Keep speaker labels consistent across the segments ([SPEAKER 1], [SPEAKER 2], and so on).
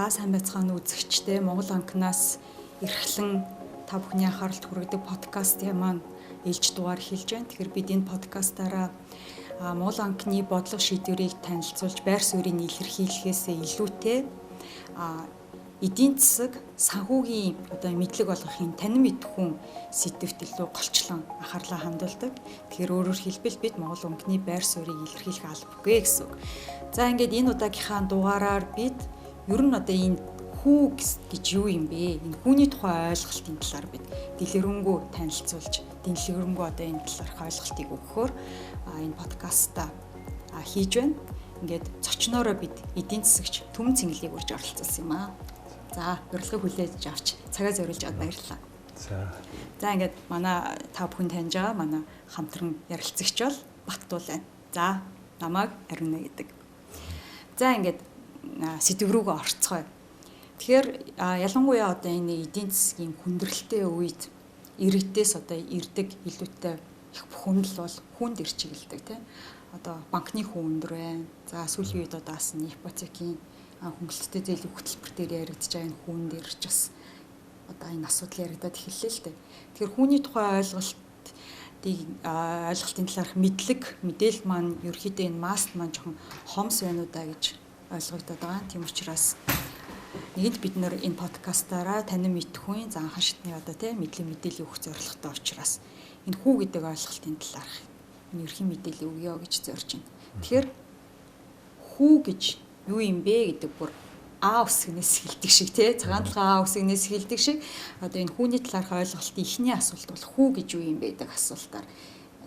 [SPEAKER 1] За сайн байцгаана үзэгчдээ Монгол анхнаас эрхлэн та бүхний анхааралд хүргэдэг подкастын маань ээлж дугаар эхэлж байна. Тэгэхээр бид энэ подкастаараа Монгол анхны бодлого шийдвэрийг танилцуулж байр суурийг илэрхийлэхээс илүүтэй эдийн засаг санхүүгийн мэдлэг болгохын танин мэдхүүн сэдвт илүү голчлон анхаарлаа хандуулдаг. Тэгэхээр өөрөөр хэлбэл бид Монгол анхны байр суурийг илэрхийлэх албагүй гэсэн үг. За ингээд энэ удаагийнхаа дугаараар бид ер нь энэ хүү гэж юу юм бэ? Энэ хүүний тухай ойлголтын талаар бид дэлгэрэнгүй танилцуулж, дэлгэрэнгүй энэ талаарх ойлголтыг өгөхөөр энэ подкастаа хийж байна. Ингээд зочноороо бид эдийн засагч Түмэн Цэнгэлийг урьж оролцуулсан юм аа. За, урилгыг хүлээж авч цагаа зориулж аваад баярлалаа. За ингээд манай та бүхэн таньж байгаа манай хамтран ярилцагч бол Баттуул байна. За, намайг Ариуна гэдэг. За ингээд сэдв рүүгээ орцгоё. Тэгэхээр ялангуяа энэ эдийн засгийн хүндрэлтэй үед иргэдээс ирдэг илүүтэй их бүхэнд л бол хүнд ир чиглэдэг тийм. Банкны хүн өндөр байна. За сүүлийн үед даасан ипотекийн хөнгөлөлттэй зээлийн хөтөлбөр дээр яригдж байгаа энэ хүн дээр ч бас энэ асуудал яригдаад эхэллээ л дээ. Тэгэхээр хүний тухай ойлголтын талаарх мэдээлэл маань ерөөхдөө энэ маст маань жоохон хомс байна уу да гэж ойлгогдоод байгаа. Тийм учраас нэгэнт бид нэр энэ подкастаараа танин мэдхүйн анхан шатны мэдээлэл өгөх зорилготой учраас энэ хүү гэдэг ойлголтын талаарх энэ ерхий мэдээлэл өгье гэж зорж байна. Тэгэхээр хүү гэж юу юм бэ гэдэг бүр А үсгнээс эхэлдэг шиг цагаан талхай А үсгнээс эхэлдэг шиг энэ хүүний талаарх ойлголтын эхний асуулт бол хүү гэж юу юм бэ гэдэг асуултаар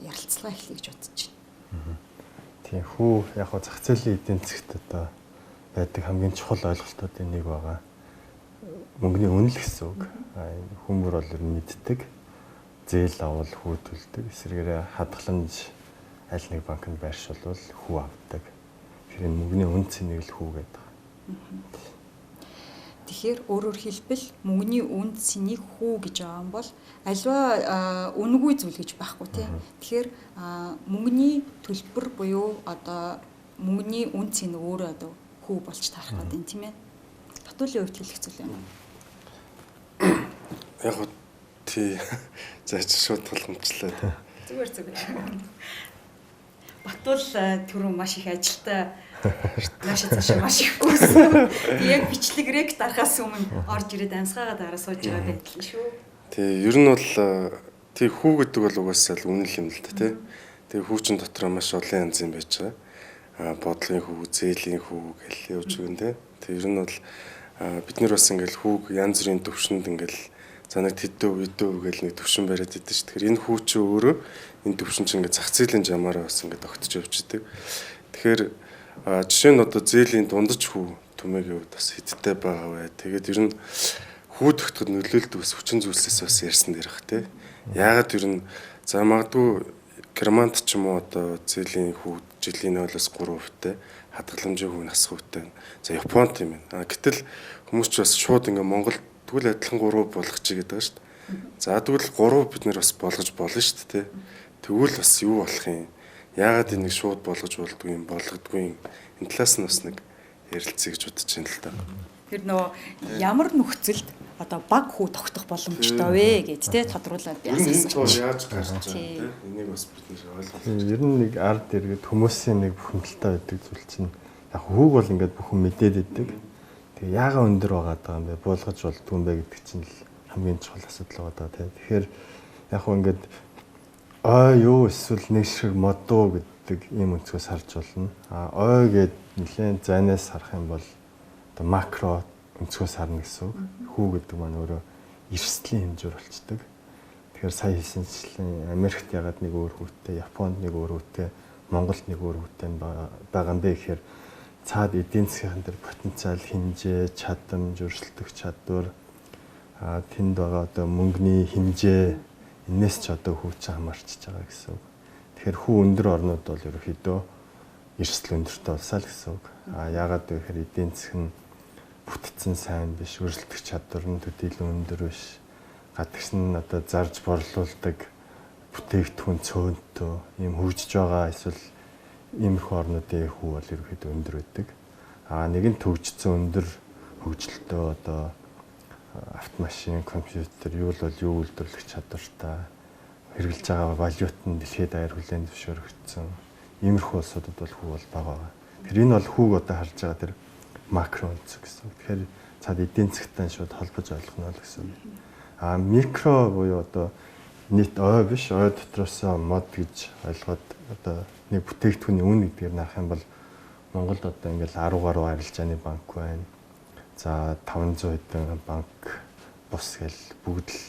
[SPEAKER 1] ярилцлага эхлэе гэж бодож байна.
[SPEAKER 2] Тийм хүү яг зах зээлийн эдийн засагт байдаг хамгийн чухал ойлголтуудын нэг байгаа. Мөнгөний үнэл гэсэн үг. Хүмүүр бол ер нь мэддэг. Зээл авал хүү төлдөг. Эсвэргээрээ хадгаламж аль нэг банкнд байршуулвал хүү авдаг. Тэгэхээр мөнгөний үн цэнийг л хүү гэдэг.
[SPEAKER 1] Тэгэхээр өөрөөр хэлбэл мөнгөний үн цэнийг хүү гэж байгаа юм бол альва үнэгүй зүйл гэж байхгүй тийм. Тэгэхээр мөнгөний төлбөр буюу мөнгөний үн цэн өөрөө хүү болж таарах гэдэг тийм ээ. Татуулын хувьд хэлэх зүйл юм.
[SPEAKER 3] Яг тий заач шууд толгомжлоо.
[SPEAKER 1] Зүгээр. Баттуул түрүү маш их ажилтай маш их гүйсэн. Яг бичлэгрэг дарахаас өмнө орж ирээд амьсгаагаа дараа сууж байгаа байдаг шүү.
[SPEAKER 3] Тий, ер нь бол тий хүү гэдэг бол угаасаа л үнэл юм л да тий. Тэгээ хүүчин дотроо маш олон янз юм байж байгаа. Бодлогын хүү, зээлийн хүү гэл явж байгаа юм тий. Ер нь бол бид нар бас ингээл хүүг янз бүрийн төвшөнд ингээл за нэг тэдөө гэл нэг төвшин бариад идэв ш. Тэгэхээр энэ хүү чи өөрөө энэ төвшин чи ингээд зах зээлийн жамаараа бас ингээд огтж явчихдаг. Тэгэхээр жишээ нь зээлийн дундаж хүү төмөгийн хувьд бас хиттэй байгаа бай. Тэгээд ер нь хүү тогтоход нөлөөлдөг бас хүчин зүйлсээс бас ярьсан дээр бах тий. Яагаад ер нь за магадгүй Германд ч юм уу зээлийн хүү жилийн 0-3%-тай хадгаламжийн хүү нас хувьтай. За Японд тийм байна. Гэтэл хүмүүс ч бас шууд ингээд Монголд тэгвэл адилхан 3% болгочих гэдэг байгаа шүү дээ. За тэгвэл 3% бид нэр бас болгож болно шүү дээ. Тэгвэл бас юу болох юм? Яагаад энийг шууд болгож болдгүй юм, болгодгүй юм? Энэ талаас нь бас нэг ярилцъя гэж бодож байна л да.
[SPEAKER 1] Тэр ямар нөхцөлд баг хүү тогтох боломжтой вэ гэж тодруулаад
[SPEAKER 3] яасан. Энэ яаж гарч байгаа тийм энийг бас бид нэр ойлгох.
[SPEAKER 2] Ер нь нэг ард иргэд хүмүүсийн нэг бүхэмдэлтэй байдаг зүйл чинь яг хүүг бол ингээд бүхэн мэдээд идэг. Тэгээ яагаад өндөр байгаа юм бэ? Буулгаж болдгүй юм бэ гэдэг чинь л хамгийн чухал асуудал байгаа даа. Тэгэхээр яг хөө ингээд юу эсвэл нэг шиг модуу гэдэг ийм өнцгөөс харж болно. Ой гэд нэлээд зайнаас харах юм бол макро өнцгөөс харна гэсэн үг. Хүү гэдэг маань өөрөө эрсдлийн хэмжээр болчдөг. Тэгэхээр сая хэлсэнчлэн Америкт ягаад нэг өөр хүүтэй, Японд нэг өөр хүүтэй, Монголд нэг өөр хүүтэй байгаа юм бэ гэхээр цаад эдийн засгийн дээр потенциал хэмжээ, чадамж, өрсөлдөх чадвар тэнд байгаа мөнгөний хэмжээ энэс ч хүүч хамаарчж байгаа гэсэн үг. Тэгэхээр хүү өндөр орнууд бол ерөөхдөө эрсдэл өндөртэй болсаа л гэсэн үг. Яагаад вэ гэхээр эдийн засаг нь бүтцэн сайн биш, өрсөлдөх чадвар нь төдийлөн өндөр биш. Гадагш нь зарж борлуулдаг бүтээгдэхүүн цөөнтэй ийм хөгжиж байгаа эсвэл иймэрхүү орнуудын хүү бол ерөөхдөө өндөр байдаг. Нэг нь төгжсөн өндөр хөгжилтөө одоо автомашин, компьютер юу л бол юу үйлдвэрлэх чадвартай хэрэгжилж байгаа валют нь дэлхийд даяар хүлээн зөвшөөрөгдсөн. Иймэрхүү улсуудад бол хүү бол бага байгаа. Тэр энэ бол хүүг одоо харж байгаа тэр макро үндэс гэсэн. Тэгэхээр цаад эдийн засгтай шууд холбож ойлгох нь л гэсэн. Микро буюу одоо нийт ой биш, ой дотроос мод гэж ойлгоод одоо нэг бүтээгдэхүүний үн гэдгээр нарах юм бол Монголд одоо ингээл 10 гаруй арилжааны банк байна. За 500 хэдэн банк бус гэл бүгд л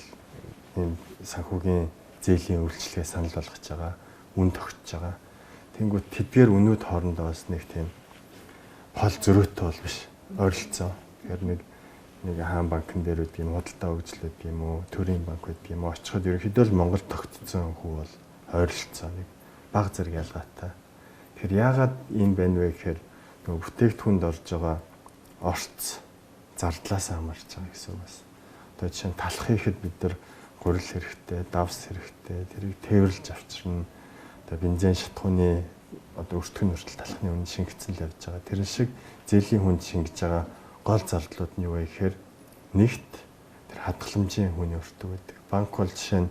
[SPEAKER 2] ийм санхүүгийн зээлийн үйлчлэгээ санал болгож байгаа, үн тогтж байгаа. Тэнгүүт тэдгээр үнүүд хоорондоо бас нэг тийм хол зөрөөтэй бол биш. Ойролцоо. Тэгэхээр нэг хаан банкн дээр үгүй юм, худалдаа хөгжил үгүй юм уу, төрийн банк үгүй юм уу очиход ерөнхийдөө л Монголд тогтцсон хүү бол ойролцоо нэг бага зэрэг ялгаатай. Тэгэхээр яагаад ийм байна вэ гэхээр нөгөө бүтээгдэхүүнд орж байгаа орц зардлаас хамаарч байгаа гэсэн үг бас. Одоо жишээ нь талах хийхэд бид нар гурил хэрэгтэй, давс хэрэгтэй, тэрийг тээвэрлж авчирна. Одоо бензин шатхууны одоо өртгөн хүртэл талхны үн шингэцэн л явж байгаа. Тэр шиг зээлийн хүнд шингэж байгаа гол зардлууд нь юу вэ гэхээр нэгт тэр хадгаламжийн хүний өртөг байдаг. Банк бол жишээ нь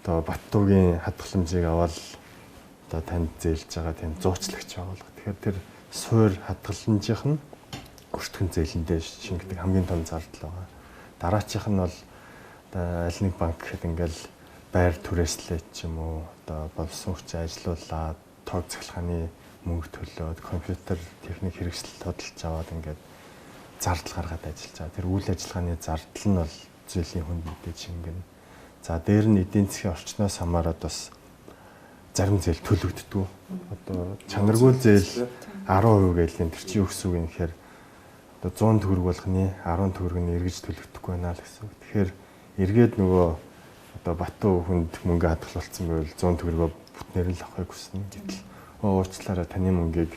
[SPEAKER 2] одоо Баттуугийн хадгаламжийг аваад одоо танд зээлж байгаа тийм зуучлагч байгуулга. Тэгэхээр тэр суур хадгаламжийнх нь өртгөн зээлэндээ шингэдэг хамгийн том зардал байгаа. Дараачих нь бол одоо аль нэг банк гэхэд ингээл байр түрээслээ ч юм уу одоо болсон хүчин ажилуулаад тог цахилгааны мөнгө төлөөд компьютер техник хэрэгсэл тодолж аваад ингээд зардал гаргаад ажиллаж байгаа. Тэр үйл ажиллагааны зардал нь бол зээлийн хүнд мэдээж шингэнэ. За дээр нь эдийн засгийн орчноос хамаарат бас зарим зээл төлөгддөг. Одоо чанаргүй зээл 10% гээл тэр чинь юу гэсэн үг юм гэхээр одоо 100 төгрөг болгоны 10 төгрөг нь эргэж төлөгдөхгүй байна л гэсэн үг. Тэгэхээр эргээд нөгөө одоо Баттуу хүнд мөнгө хадгалсан байвал 100 төгрөгөө бүтнээр л авахыг хүснэ. Гэтэл уучлаарай таны мөнгийг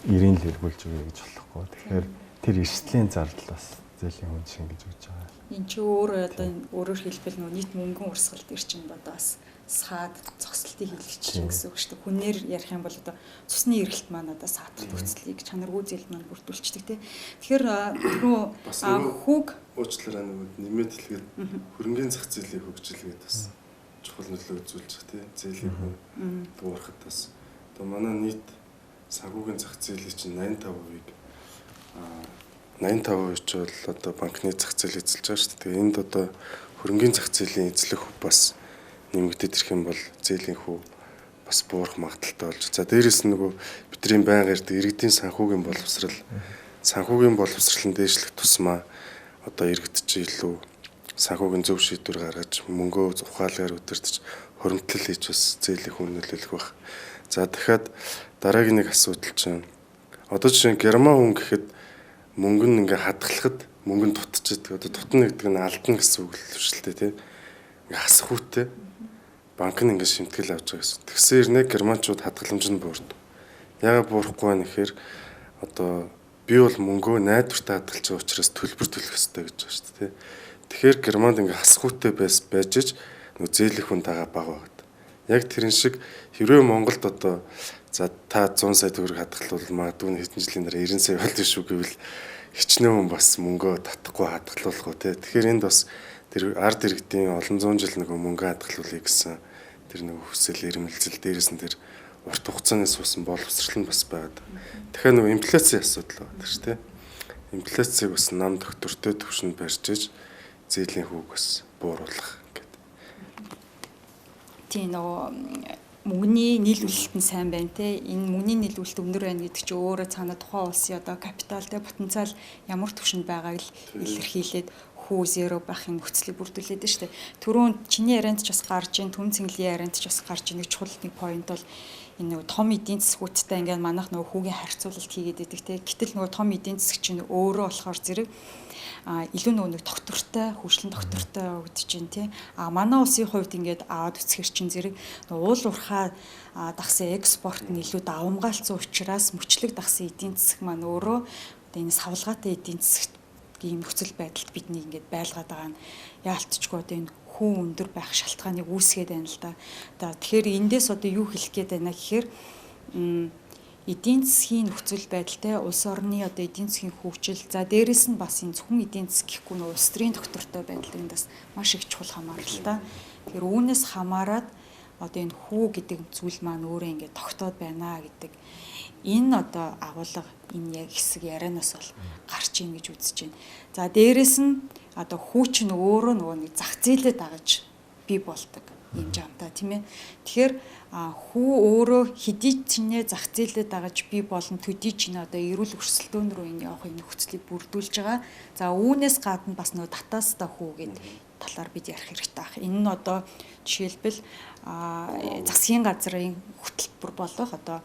[SPEAKER 2] 90 л эргүүлж өгье гэж болохгүй. Тэгэхээр тэр эрсдлийн зардал бас зээлийн хүнд шингэж өгч байгаа.
[SPEAKER 1] Энд чи өөрөө одоо өөрөөр хэлбэл нөгөө нийт мөнгөн урсгалт ир чинь одоо бас саад зогсолтыг хэлчихсэн гэсэн үг шүү дээ. Хүнээр ярих юм бол одоо цусны эргэлт маань одоо саатах нөхцөлийг чанаргүй зээл маань бүрдүүлчихдэг тийм. Тэгэхээр түрүү хүүг
[SPEAKER 3] уучлаарай нөгөө нэмээд хэлгээд хөрөнгөний зах зээлийн хөгжилгээд бас чухал нөлөө үзүүлж байгаа тийм. Зээлийн хүн дуурахад бас одоо манай нийт санхүүгийн зах зээлийн чинь 85%-ийг 85% ч бол одоо банкны зах зээл эзэлж байгаа шүү дээ. Тэгээ энд одоо хөрөнгөний зах зээлийн эзлэх бас нэмэгдээд ирэх юм бол зээлийн хүү бас буурах магадaltaй болж. За дээрэс нь нөгөө бидний байнга ирдэг иргэдийн санхүүгийн боловсролын дээшлэх тусмаа одоо иргэд чи илүү санхүүгийн зөв шийдвэр гаргаж мөнгөө ухаалгаар удирдах хуримтлал хийж бас зээлийн хүү нөлөөлөх байх. За дахиад дараагийн нэг асуудал чинь одоо жишээ нь герман хүн гэхэд мөнгө нь ингээ хадгалахад мөнгө нь дутчихдаг. Одоо дутна гэдэг нь алдна гэсэн үг л шүү дээ тийм. Ингээ хасах үүтэй банк нь ингээ шимтгэл авч байгаа гэсэн. Тэгсэн хэрнээ германчууд хадгаламж нь буурдаг. Яагаад буурахгүй байна гэхээр одоо би бол мөнгөө найдвартай хадгалж байгаа учраас төлбөр төлөх ёстой гэж байна шүү дээ. Тэгэхээр германд ингээ хасах үүтэй байж нөө зээлийн хүн тагаа бага байгаад. Яг тэрэн шиг хэрвээ Монголд одоо за та 100 сая төгрөг хадгалвал магадгүй хэдэн жилийн дараа 90 сая болдог шүү гэвэл хичнээн бас мөнгөө татахгүй хадгалуулах уу те. Тэгэхээр энд бас тэр ард иргэдийн олон зуун жил нөгөө мөнгө хадгалуулъя гэсэн тэр нөгөө хүсэл эрмэлзэл дээрээс нь тэр урт хугацааны суусан боловсрол нь бас байгаад. Тэгэхээр нөгөө инфляцийн асуудал байна шүү те. Инфляцийг бас нам доктортой төвшөнд барьж иж зээлийн хүүг бас бууруулах гэдэг.
[SPEAKER 1] Тийм нөгөө мөнгөний нийлүүлэлт нь сайн байна те. Энэ мөнгөний нийлүүлэлт өндөр байна гэдэг чинь өөрөө цаана тухайн улсын одоо капиталтай потенциал ямар түвшинд байгааг л илэрхийлээд хүү зеро байхын нөхцөлийг бүрдүүлээд байна шүү дээ. Түрүүн чиний ярианд ч бас гарч ийн, Түмэн Цэнгэлийн ярианд ч бас гарч ийн нэг чухал нэг point бол энэ нөгөө том эдийн засгуудтай ингээд манайх нөгөө хүүгийн харьцуулалт хийгээд байдаг те. Гэтэл нөгөө том эдийн засаг чинь өөрөө болохоор зэрэг илүү нөгөө нэг доктортой, хөгжлөн доктортой өгдөж чинь тий. Манай улсын хувьд ингээд аваад үсгэр чинь зэрэг уул уурхай дагсан экспорт нь илүү давамгаалцсан учраас мөчлөг дагсан эдийн засаг маань өөрөө энэ савлгаатай эдийн засагт ийм нөхцөл байдалд бидний ингээд байлгаад байгаа нь яалтчгүй одоо энэ хүн өндөр байх шалтгааныг үүсгээд байна л да. Тэгэхээр эндээс одоо юу хэлэх гээд байна гэхээр эдийн засгийн нөхцөл байдалтай улс орны одоо эдийн засгийн хөгжил за дээрэс нь бас энэ зөвхөн эдийн засаг гэхгүй нөө улс төрийн доктортой байдлын бас маш их чухал хамааралтай. Тэгэхээр үүнээс хамаарат одоо энэ хүү гэдэг зүйл маань өөрөө ингээд тогтоод байна гэдэг энэ одоо агуулга энэ яг хэсэг ярианаас бол гарч ийн гэж үзэж байна. За дээрэс нь одоо хүү чинь өөрөө нөгөө нэг зах зээлээ дагаж бий болдог юм жамтай тийм ээ. Тэгэхээр хүү өөрөө хэдий чинээ зах зээлээ дагаж бий болон төдий чинь одоо эрүүл өрсөлдөөн рүү энэ явахын нөхцөлийг бүрдүүлж байгаа. За үүнээс гадна бас нөгөө татаастай хүү гэдэг талаар бид ярих хэрэгтэй байна. Энэ нь одоо жишээлбэл засгийн газрын хөтөлбөр болох одоо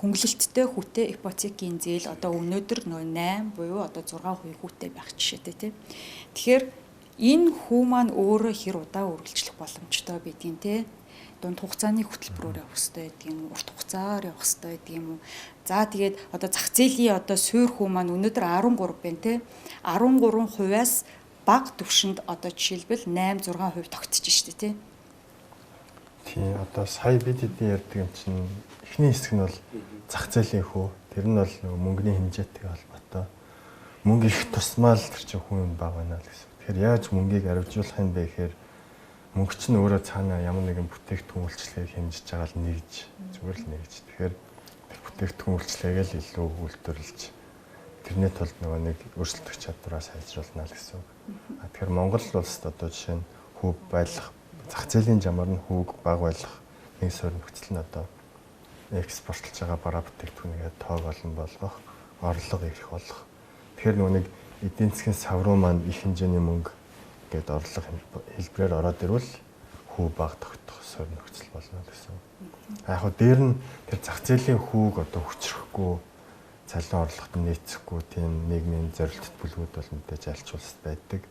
[SPEAKER 1] хөнгөлөлттэй хүүтэй ипотекийн зээл одоо өнөөдөр нөө 8 буюу одоо 6% хүүтэй байх жишээтэй тийм. Тэгэхээр энэ хүү маань өөрөө хэр удаа үргэлжлэх боломжтой бидгийн тийм дунд хугацааны хөтөлбөрөөр явах хэрэгтэй гэдэг юм уу, урт хугацаар явах хэрэгтэй гэдэг юм уу. За тэгээд одоо зах зээлийн одоо суур хүү маань өнөөдөр 13 байна тийм. 13%-аас бага түвшинд одоо жишээлбэл 8-6% тогтчих шүү дээ тийм.
[SPEAKER 2] Тийм одоо сая бид хэдийн ярьдаг юм чинь эхний хэсэг нь бол зах зээлийн хүү. Тэр нь бол нөгөө мөнгөний хэмжээтэй холбоотой. Мөнгө их тусмаа л тэр чинь хүн бага байна л гэсэн. Тэгэхээр яаж мөнгийг арвижуулах юм бэ гэхээр мөнгө чинь өөрөө цаанаа ямар нэгэн бүтээгдэхүүн үйлчлэгийг хэмжиж байгаа л нэгж зүгээр л нэгж. Тэгэхээр бүтээгдэхүүн үйлчлэгийг л илүү үйлдвэрлэж тэрний тулд нөгөө нэг өрсөлдөх чадвараа сайжруулна л гэсэн үг. Тэгэхээр Монгол улсад одоо жишээ нь хүү байлах зах зээлийн жамаар нь хүүг бага байлах нэг суурь нөхцөл нь одоо экспортлж байгаа бараа бүтээгдэхүүнийгээ тоог олон болгох, орлого ирэх болох. Тэгэхээр нөгөө нэг эдийн засгийн сав руу маань их хэмжээний мөнгө гээд орлого хэлбэрээр ороод ирвэл хүү бага тогтох суурь нөхцөл болно гэсэн. Яг хөө дээр нь тэр зах зээлийн хүүг одоо хүчрэхгүй цалин орлогот нийцэхгүй тийм нийгмийн зорилттой бүлгүүд бол мэдээж аль ч улсад байдаг.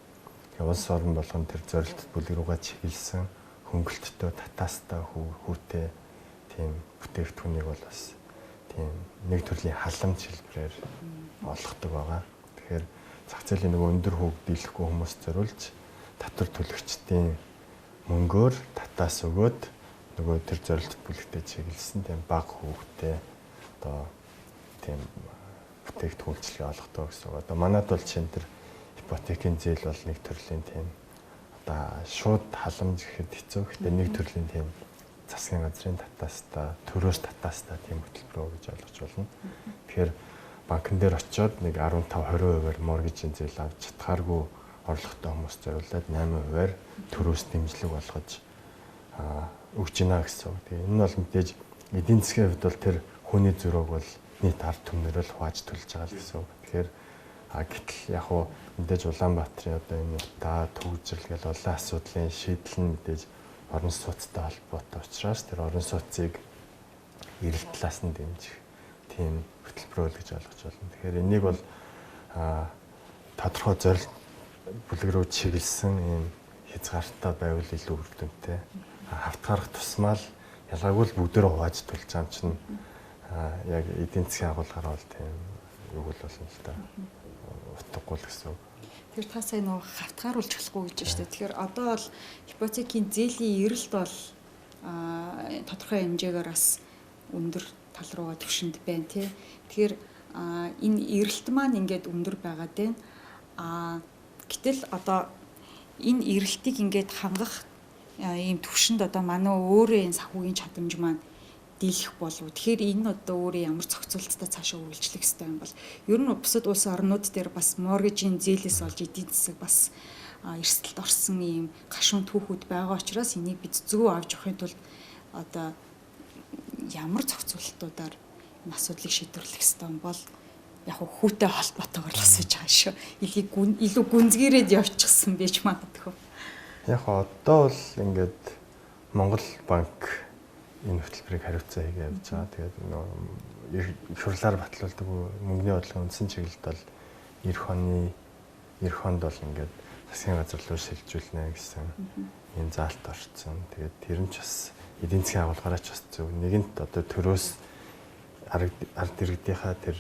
[SPEAKER 2] Тэгээ улс орн болгон тэр зорилттой бүлэг рүүгээ чиглэсэн хөнгөлөлттэй татаастай хүүтэй тийм бүтээгдэхүүнийг бол бас тийм нэг төрлийн халамж хэлбэрээр олгодог байгаа. Тэгэхээр зах зээлийн нөгөө өндөр хүүг дийлэхгүй хүмүүс зориулж татвар төлөгчдийн мөнгөөр татаас өгөөд нөгөө тэр зорилттой бүлэгтэй чиглэсэн тийм бага хүүтэй одоо тийм бүтээгдэхүүн үйлчлэгээ олгодог гэсэн. Одоо манайд бол чинь тэр ипотекийн зээл бол нэг төрлийн тийм одоо шууд халамж гэхэд хэцүү. Гэхдээ нэг төрлийн тийм засгийн газрын татаастай, төрөөс татаастай тийм хөтөлбөр гэж ойлгож болно. Тэгэхээр банкн дээр очиод нэг 15-20%-аар моргижийн зээл авч чадхааргүй орлоготой хүмүүс зориулаад 8%-аар төрөөс дэмжлэг болгож өгч гинэ гэсэн. Тэгээ энэ бол мэдээж эдийн засгийн хувьд бол тэр хүний зөрөөг бол нийт ард түмнэрэл хувааж төлж байгаа л гэсэн. Тэгэхээр гэтэл яг хуу мэдээж Улаанбаатарын одоо энэ утаа төгжрэл гэл олон асуудлын шийдэл нь мэдээж орон сууцтай холбоотой учраас тэр орон сууцыг эрэлт талаас нь дэмжих тийм хөтөлбөр гэж ойлгож байна. Тэгэхээр энийг бол тодорхой зорилт бүлэг рүү чиглэсэн ийм хязгаартай байвал илүү үр дүнтэй. Хавтгарах тусмаа л ялгаагүй л бүгдээрээ хувааж төлж байгаа юм чинь яг эдийн засгийн агуулгаар бол тийм юу бол болно л да. Утгагүй л гэсэн үг.
[SPEAKER 1] Тэр та сайн нөгөө хавтгааруулж болохгүй гэж байна шүү дээ. Тэгэхээр одоо бол ипотекийн зээлийн эрэлт бол тодорхой хэмжээгээр бас өндөр тал руугаа түвшинд байна тий. Тэгэхээр энэ эрэлт маань ингээд өндөр байгаад байна. Гэтэл одоо энэ эрэлтийг ингээд хангах ийм түвшинд одоо манай өөрөө энэ санхүүгийн чадамж маань дийлэх болов. Тэгэхээр энэ одоо өөрөө ямар зохицуулттай цаашаа үргэлжлэх хэрэгтэй юм бол ер нь бусад улс орнууд дээр бас моргижийн зээлээс олж эдийн засаг бас эрсдэлд орсон ийм гашуун түүхүүд байгаа учраас энийг бид зөв авч явахын тулд одоо ямар зохицуултуудаар энэ асуудлыг шийдвэрлэх хэрэгтэй юм бол яг хүүтэй холбоотойгоор асууж байгаа шүү. Илүү гүнзгийрээд явчихсан байж магадгүй.
[SPEAKER 2] Яг одоо бол ингээд Монгол банк энэ хөтөлбөрийг хариуцсан хийгээ явж байгаа. Тэгээд их хурлаар батлуулдаг мөнгөний бодлогын үндсэн чиглэлд бол эх хонд бол ингээд засгийн газар руу шилжүүлнэ гэсэн энэ заалт орсон. Тэгээд тэр нь ч бас эдийн засгийн агуулгаараа ч бас зөв нэгэнт одоо төрөөс ард иргэдийнхаа тэр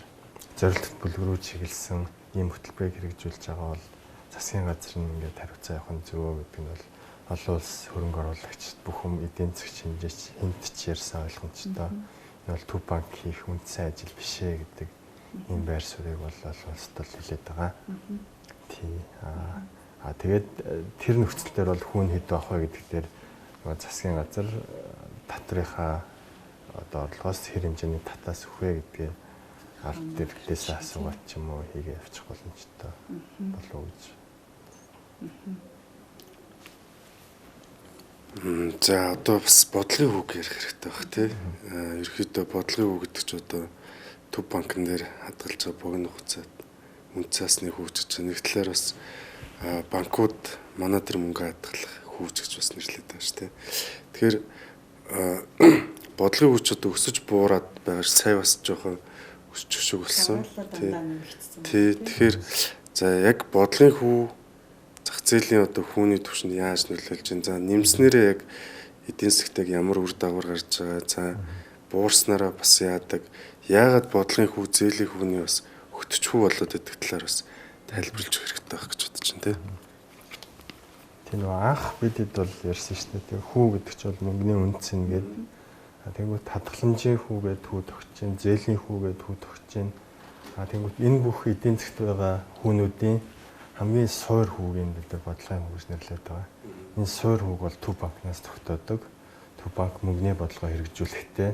[SPEAKER 2] зорилттой бүлэг рүү чиглэсэн ийм хөтөлбөрийг хэрэгжүүлж байгаа бол засгийн газар нь ингээд хариуцсан явах нь зөв гэдэг нь бол олон улс хөрөнгө оруулагчид бүх хүм эдийн засгийн хэмжээч хинт ч ярьсан ойлгомжтой энэ бол төв банк хийх үндсэн ажил биш ээ гэдэг ийм байр суурийг бол олонстол хэлээд байгаа. Тий. Тэгээд тэр нөхцөл дээр бол хүүн хэд байх вэ гэдэг дээр засгийн газар татрынхаа одоо орлогоос хэр хэмжээний татаас өгөх вэ гэдгээ ард дэвлээс асуугаад ч юм уу хийгээ явчих боломжтой болов уу гэж.
[SPEAKER 3] За одоо бас бодлогын хүүг ярих хэрэгтэй баг тий. Ерөнхийдөө бодлогын хүү гэдэг чинь одоо төв банкн дээр хадгалж байгаа богино хугацаанд үн цасны хүү гэж нэг талаар бас банкуд манай тэр мөнгө хадгалах хүү гэж бас нэрлэдэг байгаа шүү дээ. Тэгэхээр бодлогын хүү ч одоо өсөж буураад байгаа ш сая бас жоохон өсчих шиг болсон. Тий. Тэгэхээр за яг бодлогын хүү зах зээлийн одоо хүүний түвшинд яаж нөлөөлж байна? За нэмснээрээ яг эдийн засгт ямар үр дагавар гарч байгаа? За буурснараа бас яадаг? Яагаад бодлогын хүү зээлийн хүүний бас хөтчхүү болоод идэх талаар бас тайлбарлаж хэрэгтэй байх гэж бодож байна тий.
[SPEAKER 2] Тийм нөө анх бидэд бол ярьсан шүү дээ. Хүү гэдэг чинь бол мөнгөний үнц нь гэдэг. Тэнгүүт хадгаламжийн хүүгээд хүү тогтж чинь, зээлийн хүүгээд хүү тогтж чинь. Тэнгүүт энэ бүх эдийн засгт байгаа хүүнүүдийн хамгийн суур хүүгийн бид бодлогын хүү гэж нэрлэдэг байгаа. Энэ суур хүүг бол төв банкнаас тогтоодог. Төв банк мөнгөний бодлогоо хэрэгжүүлэхдээ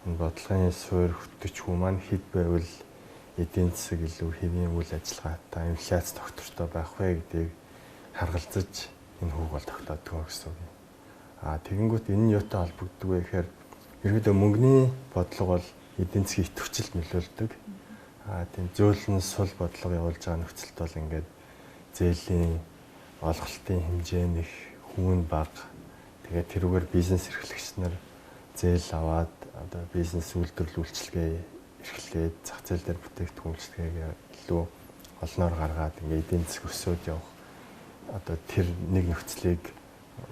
[SPEAKER 2] энэ бодлогын суур хөтөч хүү маань хэд байвал эдийн засаг илүү хэвийн үйл ажиллагаатай инфляц тогтвортой байх вэ гэдгийг харгалзаж энэ хүүг бол тогтоодог гэсэн үг. Тэгэнгүүт энэ нь юутай холбогддог вэ гэхээр ерөөдөө мөнгөний бодлого бол эдийн засгийн идэвхжэлд нөлөөлдөг. Тийм зөөлөн сул бодлого явуулж байгаа нөхцөлд бол ингээд зээлийн олголтын хэмжээ нэх хүүн бага. Тэгээд тэрүүгээр бизнес эрхлэгч нар зээл аваад одоо бизнес үйлдвэрлэл үйлчилгээ эрхлээд зах зээл дээр бүтээгдэхүүн үйлчилгээгээ илүү олноор гаргаад ингээд эдийн засаг өсөөд явах одоо тэр нэг нөхцөлийг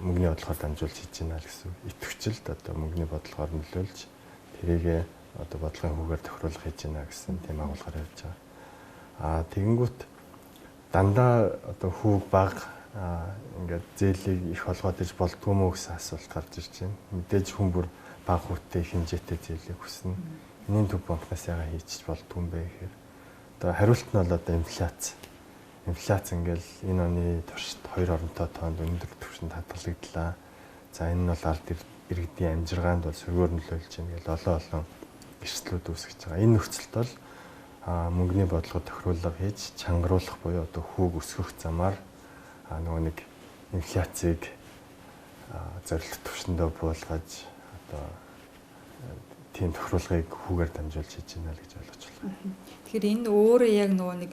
[SPEAKER 2] мөнгөний бодлогоор дамжуулж хийж байна л гэсэн. Идэвхжилд одоо мөнгөний бодлогоор нөлөөлж тэрийгээ одоо бодлогын хүүгээр тохируулах хийж байна гэсэн тийм агуулгаар явж байгаа. Тэгэнгүүт дандаа одоо хүүг бага ингээд зээлийг их олгоод иж болдгоо мó гэсэн асуулт гарч ирж байна. Мэдээж хүн бүр бага хүүтэй хэмжээтэй зээлийг хүснэ. Энийн төв банкнаас яагаад хийчих болдгоо юм бэ гэхээр одоо хариулт нь бол одоо инфляц. Инфляц ингээл энэ оны туршид 2 оронтой тоонд өндөр түвшинд хадгалагдлаа. За энэ нь бол ард иргэдийн амжиргаанд бол сөргөөр нөлөөлж байна гэж олон эрсдлүүд үүсгэж байгаа. Энэ нөхцөлд бол мөнгөний бодлого тохируулга хийж чангаруулах буюу одоо хүүг өсгөх замаар нөгөө нэг инфляцийг зорилт түвшиндээ буулгаж одоо тийм тохируулгыг хүүгээр дамжуулж хийж байна л гэж ойлгож байна.
[SPEAKER 1] Тэгэхээр энэ өөрөө яг нөгөө нэг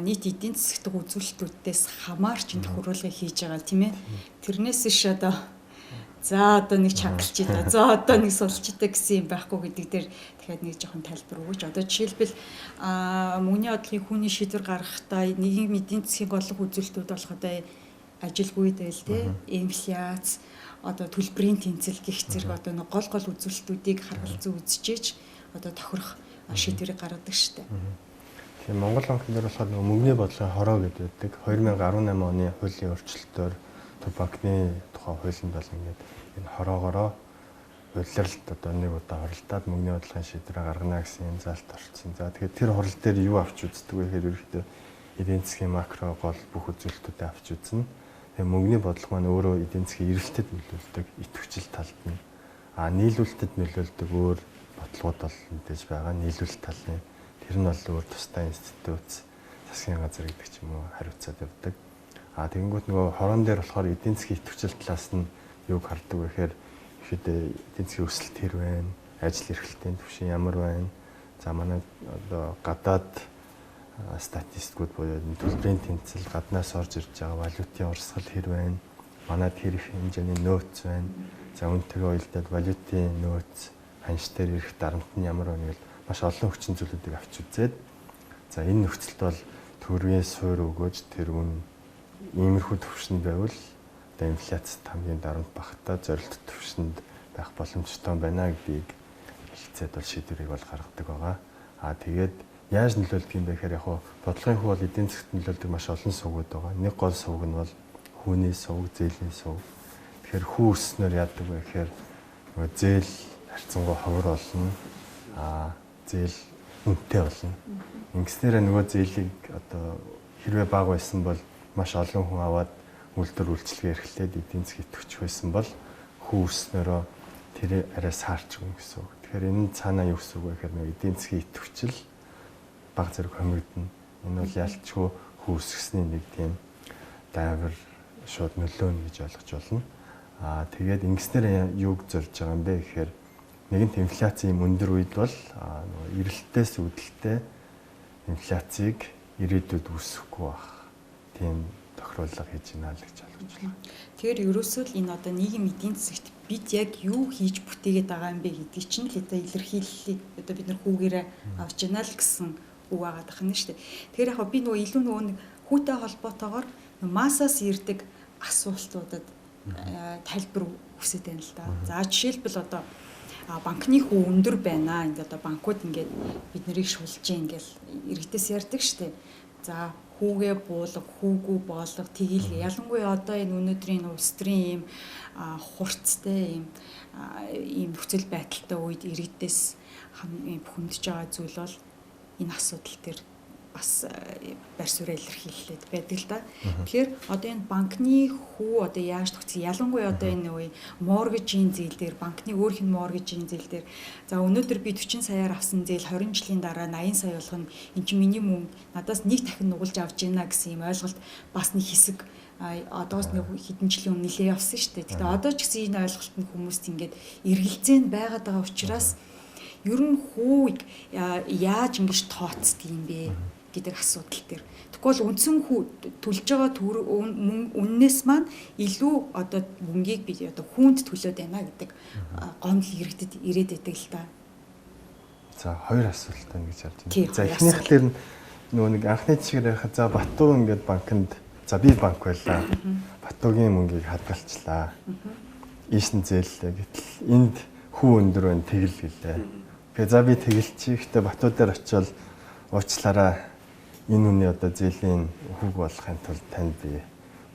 [SPEAKER 1] нийт эдийн засгийн үзүүлэлтүүдээс хамаарч энэ тохируулгыг хийж байгаа тийм ээ. Тэрнээс ш одоо за одоо нэг чангалч идэ. За одоо нэг сулч идэ гэсэн юм байхгүй гэдэг дээр дахиад нэг жоохон тайлбар өгөөч. Одоо жишээлбэл мөнгөний бодлогын хүүний шийдвэр гаргахдаа нийгэм эдийн засгийн голлох үзүүлэлтүүд болох одоо ажилгүй дээл тийм инфляц одоо төлбөрийн тэнцэл гэх зэрэг одоо нэг гол үзүүлэлтүүдийг харгалзан үзчихэж одоо тохирох шийдвэрийг гаргадаг штеп.
[SPEAKER 2] Тийм Монгол банкн дээр болохоор нөгөө мөнгөний бодлогын хороо гэдэг 2018 оны хуулийн өөрчлөлтөөр төв банкны тухай хуулинд бол ингээд энэ хороогоороо улирлалт одоо нэг удаа хоролдоод мөнгөний бодлогын шийдвэрээ гаргана гэсэн юм заалт орсон. За тэгэхээр тэр хурал дээр юу авч үздэг вэ гэхээр ерөөхдөө эдийн засгийн макро гол бүх үзүүлэлтүүдээ авч үзнэ. Тэгээ мөнгөний бодлого маань өөрөө эдийн засгийн эргэлтэд нөлөөлдөг, идэвхжил талд нь. Нийлүүлэлтэд нөлөөлдөг өөр бодлогод бол мэдээж байгаа. Нийлүүлэлт талын тэр нь бол өөр тусдаа институт, засгийн газар гэдэг ч юм уу хариуцаад явдаг. Тэгэнгүүт нөгөө хорон дээр болохоор эдийн засгийн идэвхжил талаас нь юуг хардаг вэ гэхээр ихэд эдийн засгийн өсөлт хэр байна, ажил эрхлэлтийн түвшин ямар байна. За манай одоо гадаад статистикуд буюу төлбөрийн тэнцэл гаднаас орж ирж байгаа валютын урсгал хэр байна. Манайд хэр их хэмжээний нөөц байна. За үнэтэйгээ уялдаад валютын нөөц ханш дээр ирэх дарамт нь ямар байна гэвэл маш олон хүчин зүйлүүдийг авч үзээд за энэ нөхцөлд бол төгрөгийн суурь өгөөж тэр үн иймэрхүү түвшинд байвал одоо инфляцт хамгийн дарамт багтаа зорилт түвшинд байх боломжтой байна гэдгийг хэлцээд бол шийдвэрийг бол гаргадаг байгаа. Тэгээд яаж нөлөөлдөг юм бэ гэхээр яг бодлогын хүү бол эдийн засгт нөлөөлдөг маш олон сувгууд байгаа. Нэг гол сувг нь бол хүүний сувг, зээлийн сувг. Тэгэхээр хүү өсснөөр яадаг вэ гэхээр зээл харьцангуй ховор болно. зээл үнэтэй болно. Ингэснээр нөгөө зээлийг одоо хэрвээ бага байсан бол маш олон хүн аваад үйлдвэр үйлчлэгээ эрхлээд эдийн засгийн идэвхжих байсан бол хүү өснөрөө тэр арай саарч өгнө гэсэн үг. Тэгэхээр энэ цаанаа юу гэсэн үг вэ гэхээр нөгөө эдийн засгийн идэвхжил бага зэрэг хомигдно. Энэ бол ялчгүй хүү өсгсөний нэг тийм дайвар шууд нөлөөнө гэж ойлгож болно. Тэгээд ингэснээр юуг зорж байгаа юм бэ гэхээр нэгэнт инфляци юм өндөр үед бол нөгөө эрэлтээс үүдэлтэй инфляцийг ирээдүйд үүсэхгүй байх. Тийм тохируулга хийж байна л гэж ойлгож байна.
[SPEAKER 1] Тэгэхээр ерөөсөө л энэ одоо нийгэм эдийн засагт бид яг юу хийж бүтээгээд байгаа юм бэ гэдгийг чинь л одоо илэрхийллийг одоо бид нар хүүгээрээ авч яана л гэсэн үг байгаа дах нь шүү дээ. Тэгэхээр яг би нөгөө илүү нөгөө нэг хүүтэй холбоотойгоор массаас ирдэг асуултуудад тайлбар өгсөд байна л да. За жишээлбэл одоо банкны хүү өндөр байна. Ингээд одоо банкуд ингээд бид нарыг шулж ингээл иргэдээс ярьдаг штеп. За хүүгээ буулга, хүүгүү боолго, тэгээл ялангуяа одоо энэ өнөөдрийн улс төрийн ийм хурцтай ийм нөхцөл байдалтай үед иргэдээс бухимдж байгаа зүйл бол энэ асуудал төр бас байр суурь илэрхийлээд байдаг л да. Тэгэхээр одоо энэ банкны хүү одоо яаж тогтсон ялангуяа одоо энэ үе моргежийн зээл дээр банкны өөрийнх нь моргежийн зээл дээр за өнөөдөр би 40 саяар авсан зээл 20 жилийн дараа 80 сая болох нь эн чинь миний мөнгө надаас нэг дахин нугалж авч ийна гэсэн юм ойлголт бас нэг хэсэг одоос нэг хэдэн жилийн өмнө нэлээ явсан шүү дээ. Гэхдээ одоо ч гэсэн энэ ойлголт нь хүмүүст ингээд эргэлзээ нь байгаад байгаа учраас ер нь хүүг яаж ингэж тооцдөг юм бэ гэдэг асуудал төр. Тэгвэл үндсэн хүү төлж байгаа үннээс маань илүү одоо мөнгийг би одоо хүүнд төлөөд байна гэдэг гомдол иргэдэд ирээд байдаг л да.
[SPEAKER 2] За хоёр асуулт байна гэж харж байна. За эхнийхлэр нөгөө нэг анхны жишгээр байхад за Батуу ингээд банкнд за би банк байлаа. Батуугийн мөнгийг хадгалчлаа. Ийш нь зээллээ гэтэл энд хүү өндөр байна тэгэл гэлээ. Тэгээ за би тэгэлчих. Гэтэ Батуу дээр очивол уучлаарай энэ үний одоо зээлийн хүүг болохын тулд танд би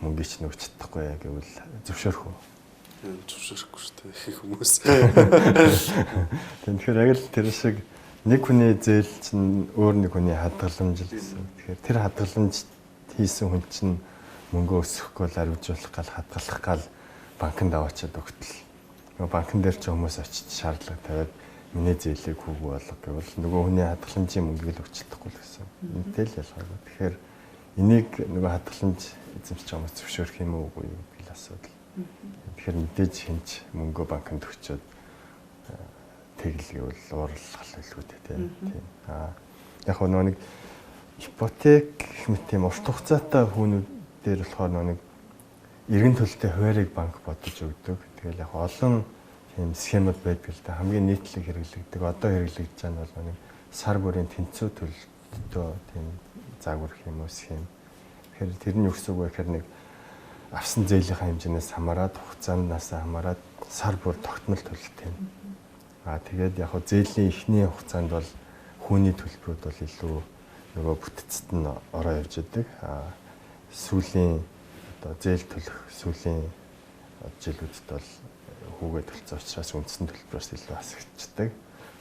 [SPEAKER 2] мөнгө ч нөгч чадахгүй гэвэл зөвшөөрөх үү?
[SPEAKER 3] Зөвшөөрөхгүй шүү дээ их хүмүүс.
[SPEAKER 2] Тэгэхээр яг л тэр шиг нэг хүний зээл чинь өөр нэг хүний хадгаламж л гэсэн. Тэгэхээр тэр хадгаламж хийсэн хүн чинь мөнгө өсөхгүй л аривжуулах гал хадгалах гал банкнд аваачаад өгтөл. Нөгөө банкн дээр ч хүмүүс очиж шаардлага тавиад миний зээлийг хүүг болго гэвэл нөгөө хүний хадгаламжийн мөнгийг л өгч чадахгүй л гэсэн. Энэтэй л ялгаагүй. Тэгэхээр энийг нөгөө хадгаламж эзэмшиж байгаа хүмүүс зөвшөөрөх юм уу үгүй юу гэх асуудал. Тэгэхээр мэдээж хинч мөнгөө банкнд өгчөөд тэгэл гэвэл уурлах хэлгүүтэй тийм. Яг нөгөө нэг ипотек гэх мэт тийм урт хугацаатай хүүнүүд дээр болохоор нөгөө нэг эргэн төлөлтөй хуваарийг банк бодож өгдөг. Тэгэл яг олон тийм схемүүд байдаг л да. Хамгийн нийтлэг хэрэглэгдэг. Одоо хэрэглэгдэж байгаа нь бол нэг сар бүрийн тэнцүү төлөлтөө тийм заагвар юм уу схем. Тэгэхээр тэрний өсөг вэ гэхээр нэг авсан зээлийнхаа хэмжээнээс хамаарат хугацаанаас хамаарат сар бүр тогтмол төлөлт юм. Тэгээд яг хөө зээлийн эхний хугацаанд бол хүүний төлбөрүүд бол илүү нөгөө бүтцэд нь ороо явж идэг. Сүүлийн одоо зээл төлөх сүүлийн жилүүдэд бол хүүгээ төлцөө учраас үндсэн төлбөрөөс илүү асагддаг.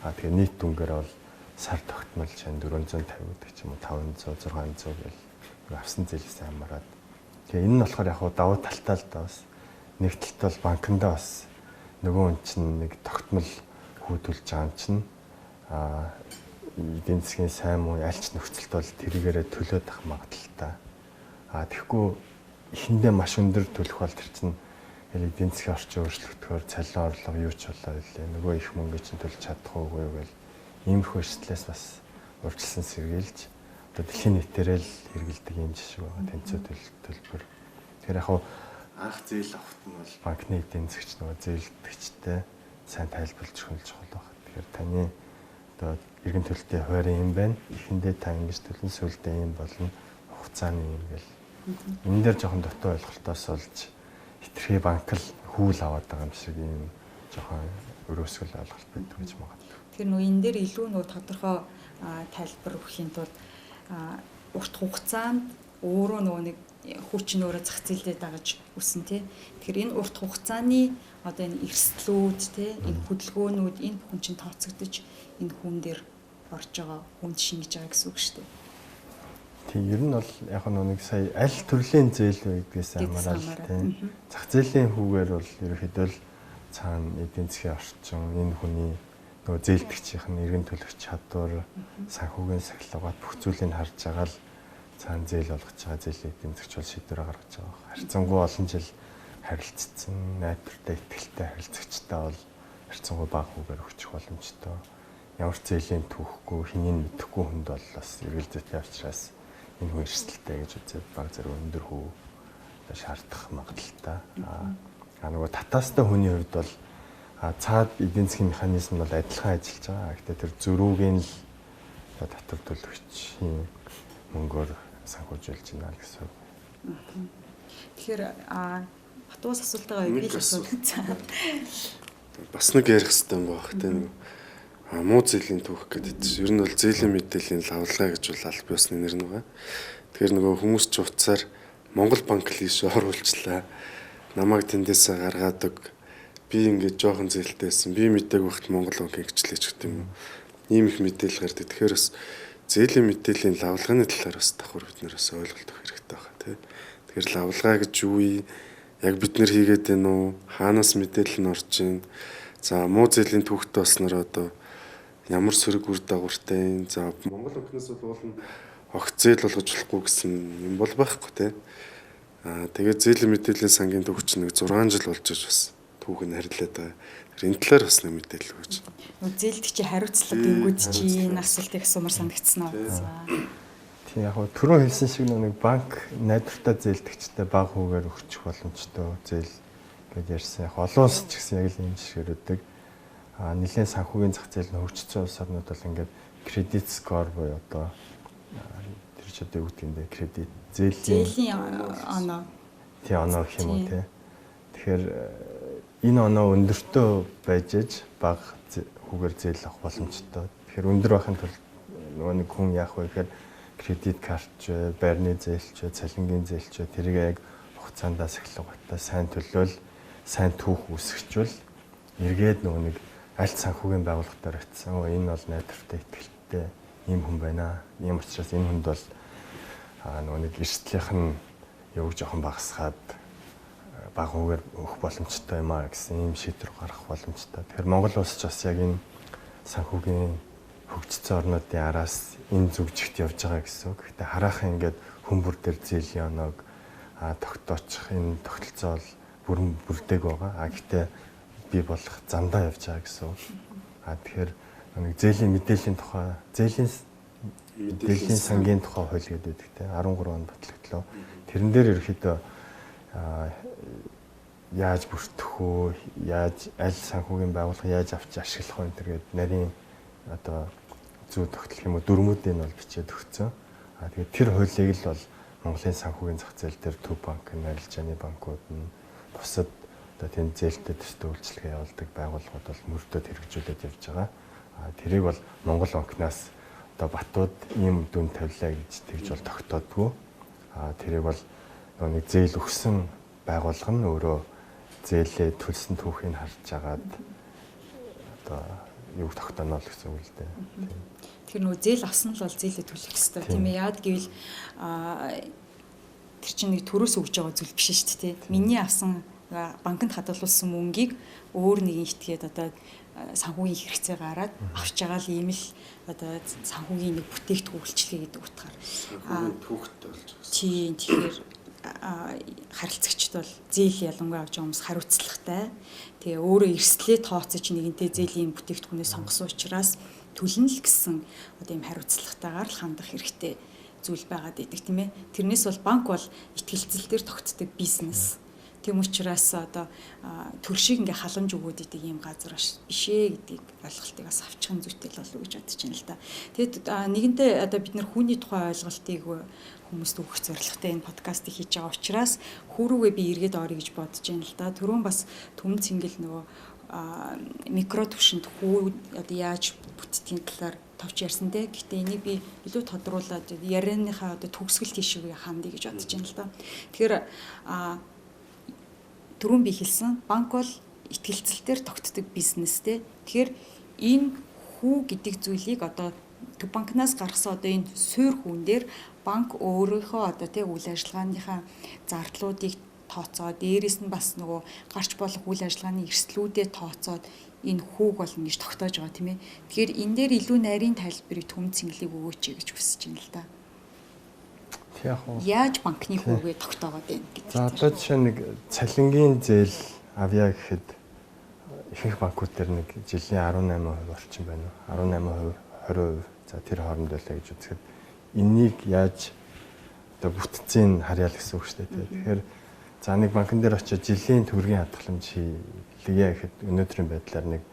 [SPEAKER 2] Тэгээ нийт дүнгээр бол сар тогтмол чинь 450 гэдэг ч юм уу 500 600 гэл авсан зээлээс хамаарат. Тэгээ энэ нь болохоор яг давуу талтай л да бас. Нэг талд бол банкндаа бас нөгөө хүн чинь нэг тогтмол хүү төлж байгаа юм чинь эдийн засгийн сайн муу ялч нөхцөлд бол тэрийгээрээ төлөөд ах магадaltaй. Тэгэхгүй эхэндээ маш өндөр төлөх бол тэр чинь эдийн засгийн орчин өөрчлөгдөхөөр цалин орлого юу ч болоо илээ. Нөгөө их мөнгө чинь төлж чадахгүй гэл иймэрхүү эрсдлээс бас урьдчилсан сэргийлж одоо дэлхийн нийтээрээ л хэрэгэлдэг юм жишээ байгаа тэнцүү төлбөр. Тэгэхээр яг анх зээл авахт нь бол банкны эдийн засгч нөгөө зээлдэгчтэй сайн тайлбарлаж хөндлөж байгаа. Тэгэхээр таны одоо эргэн төлөлтийн хуваарь юм байна. Эхэндээ та ингэж төлөн сүлдээ юм болно. Хугацааны юм гэл. Энэ дээр жоохон дотоо ойлголтоос олж хитрхи банк л хүүл аваад байгаа юм шиг юм жоохон өрөөсгөл ойлголт байдаг гэж магадгүй.
[SPEAKER 1] Тэгэхээр нөө энэ дээр илүү нөө тодорхой тайлбар өгөхийн тулд урт хугацаанд өөрөө нөгөө нэг хүч нь өөрөө зах зээлдээ дагаж үсэн тий. Тэгэхээр энэ урт хугацааны одоо энэ эрсдлүүд тий энэ хөдөлгөөнүүд энэ бүхэн чинь тооцогдож энэ хүн дээр орж байгаа хүнд шингэж байгаа гэсэн үг шүү дээ.
[SPEAKER 2] Тийм ер нь бол яг нэг сая аль төрлийн зээл вэ гэдгээс хамаарал тийм. Зах зээлийн хүүгээр бол ерөөхдөө л цаана эдийн засгийн орчин, энэ хүний нөгөө зээлдэгчийн иргэн төлөгч чадвар, санхүүгийн сахилгаат бүх зүйлийг харж байгаа л цаана зээл болгож байгаа зээлийн эдийн засгч бол шийдвэр гаргаж байгаа. Харьцангуй олон жил харилцсан, найдвартай, итгэлтэй харилцагчтай бол харьцангуй бага хүүгээр өгчих боломжтой. Ямар ч зээлийн түүхгүй, хэнийг мэдэхгүй хүнд бол бас эргэлзээтэй учраас энэ хүн эрсдэлтэй гэж үзээд баг зэрэг өндөр хүү шаардах магадaltaй. Нөгөө татаастай хүний хувьд бол цаад эдийн засгийн механизм бол адилхан ажиллаж байгаа. Гэхдээ тэр зөрүүгийн л татвар төлөгчийн мөнгөөр санхүүжүүлж байна л гэсэн үг.
[SPEAKER 1] Тэгэхээр Батуус асуултаа би л асуусан.
[SPEAKER 3] Бас нэг ярих хэрэгтэй байх тийм. Муу зээлийн түүх гэдэг чинь ер нь бол зээлийн мэдээллийн лавлгаа гэж бол аль биесны нэр нэг. Тэгэхээр нөгөө хүмүүс ч уцаар Монгол банк лишээ оруулчлаа. Намайг тэндээсээ гаргаадаг. Би ингээд жоохон зээлтэйсэн. Би мэдээг багт Монгол банк ингэчлээч гэдэг юм. Ийм их мэдээлэл гардаг. Тэгэхээр бас зээлийн мэдээллийн лавлгааны талаар бас давхар бид нэрээс ойлголт өгөх хэрэгтэй байна тий. Тэгэхээр лавлгаа гэж юу вэ? Яг бид нэр хийгээд байна уу? Хаанаас мэдээлэл нь орж ийн? За муу зээлийн түүхтэй болсноор одоо ямар сөрөг үр дагавартай. За Монгол банкнаас бол уулын огт зээл болгож болохгүй гэсэн юм бол байхгүй тий. Тэгээд зээлийн мэдээллийн сангийн түүхч нэг 6 жил болж бас түүх нь харилцаад байгаа. Энэ талаар бас нэг мэдээлэл өгч.
[SPEAKER 1] Зээлдэгчийн хариуцлага гингүүд чи энэ асуултыг асуумар санагдсан уу?
[SPEAKER 2] Тийм яг нь түрүү хэлсэн шиг нэг банк найдвартай зээлдэгчтэй бага хүүгээр өгчих боломжтой зээл гэж ярьсан. Яг олон улс ч гэсэн яг л ийм жишгээр өгдөг. Нэлээд санхүүгийн зах зээл нь хөгжсөн улс орнууд бол ингээд кредит скор буюу одоо тэр ч одоо юу гэдэг юм бэ? Кредит зээлийн
[SPEAKER 1] оноо.
[SPEAKER 2] Тий оноо гэх юм уу те. Тэгэхээр энэ оноо өндөртөө байж аж бага хүүгээр зээл авах боломжтой. Тэгэхээр өндөр байхын тулд нөгөө нэг хүн яах вэ гэхээр кредит картч, байрны зээлч, цалингийн зээлч тэрийг яг хугацаанд сахилгаатай сайн төлөөл, сайн түүх үүсгэжүүл эргээд нөгөө нэг аль санхүүгийн байгууллагатаар очисан. Энэ бол найдвартай итгэлтэй ийм хүн байна. Ийм учраас энэ хүнд бол нөгөө нэг эрсдлийнх нь юу жоохон багасгаад бага хүүгээр өгөх боломжтой юм а гэсэн ийм шийдвэр гаргах боломжтой. Тэгэхээр Монгол улс ч бас яг энэ санхүүгийн хөгжсөн орнуудын араас энэ зүгжигт явж байгаа гэсэн үг. Гэхдээ хараахан ингээд хүмүүр дээр зээлийн оноог тогтоочих энэ тогтолцоо бол бүрдээг байгаа. Гэхдээ бий болох замдаа явж байгаа гэсэн үг. Тэгэхээр нэг зээлийн мэдээллийн тухай, зээлийн мэдээллийн сангийн тухай хууль гэдэг те 13 онд батлагдлаа. Тэрэн дээр ерөөхдөө яаж бүртгэх үү, яаж аль санхүүгийн байгууллага яаж авч ашиглах вэ гэдэг нарийн одоо зүй тогтолцох юм уу дөрмүүдийг нь бол бичээд өгсөн. Тэгээд тэр хуулийг л бол Монголын санхүүгийн зах зээл дээр Төв банк, арилжааны банкуд нь бусад одоо тэнд зээлтэй төстэй үйлчилгээ явуулдаг байгууллагууд бол мөрдөд хэрэгжүүлээд явж байгаа. Тэрийг бол Монгол банкнаас одоо Батууд ийм дүн тавилаа гэж тэгж бол тогтоодгүй. Тэрийг бол нэг зээл өгсөн байгууллага нь өөрөө зээлээ төлсөн түүхийг харж агаад одоо юу тогтооно л гэсэн үг л дээ.
[SPEAKER 1] Тэгэхээр нөгөө зээл авсан л бол зээлээ төлөх хэрэгтэй тийм ээ. Яад гэвэл тэр чинь нэг төрөөс өгж байгаа зүйл биш шүү дээ. Миний авсан банкнд хадгалуулсан мөнгийг өөр нэгэн итгээд одоо санхүүгийн хэрэгцээ гараад авч байгаа л ийм л одоо санхүүгийн нэг бүтээгдэхүүн үйлчлэгээ гэдэг утгаар
[SPEAKER 3] түүхтэй болж байгаа.
[SPEAKER 1] Тийм тэгэхээр харилцагчд бол зээл ялангуяа авч байгаа хүмүүс хариуцлагатай. Тэгээ өөрөө эрсдлээ тооцож нэгэнтээ зээлийн бүтээгдэхүүнээ сонгосон учраас төлнө л гэсэн одоо ийм хариуцлагатайгаар л хандах хэрэгтэй зүйл байгаад идэг тийм ээ. Тэрнээс бол банк бол итгэлцэл дээр тогтдог бизнес. Тийм учраас одоо төршийг ингээ халамж өгөөд идэг ийм газар биш ээ гэдгийг ойлголтыг бас авчихын зүйтэй л болов уу гэж бодож байна л да. Тэгэд нэгэнтээ одоо бид нар хүний тухай ойлголтыг хүмүүст өгөх зорилготой энэ подкастыг хийж байгаа учраас хүүрүүгээ би эргээд орё гэж бодож байна л да. Түрүүн бас Түмэн Цэнгэл нөгөө микро түвшинд хүү одоо яаж бүтдгийн талаар товч ярьсан те. Гэхдээ энийг би илүү тодруулаад ярианыхаа одоо төгсгөл тийшээ хандъя гэж бодож байна л да. Тэгэхээр түрүүн би хэлсэн банк бол итгэлцэлтээр тогтдог бизнес те. Тэгэхээр энэ хүү гэдэг зүйлийг одоо Төв банкнаас гаргасан одоо энэ суур хүүн дээр банк өөрийнхөө одоо тэг үйл ажиллагааныхаа зардлуудыг тооцоод дээрэс нь бас нөгөө гарч болох үйл ажиллагааны эрсдлүүдэд тооцоод энэ хүүг болно гэж тогтоож байгаа тийм ээ. Тэгэхээр энэ дээр илүү нарийн тайлбарыг төм цэнгэлийг өгөөч гэж хүсэж байна л да.
[SPEAKER 2] Яг уу.
[SPEAKER 1] Яаж банкны хүүгээ тогтоогоод байна гэдэг.
[SPEAKER 2] За одоо жишээ нэг цалингийн зээл авьяа гэхэд ихэнх банкуд дээр нэг жилийн 18% орчим байна уу? 18%, 20%. За тэр хооронд байлаа гэж үзэхэд энэнийг яаж одоо бүтцийн харьяал гэсэн үг шүү дээ. Тэгэхээр за нэг банкн дээр очиж жилийн төгрөгийн хадгаламж хийлгээ гэхэд өнөөдрийн байдлаар нэг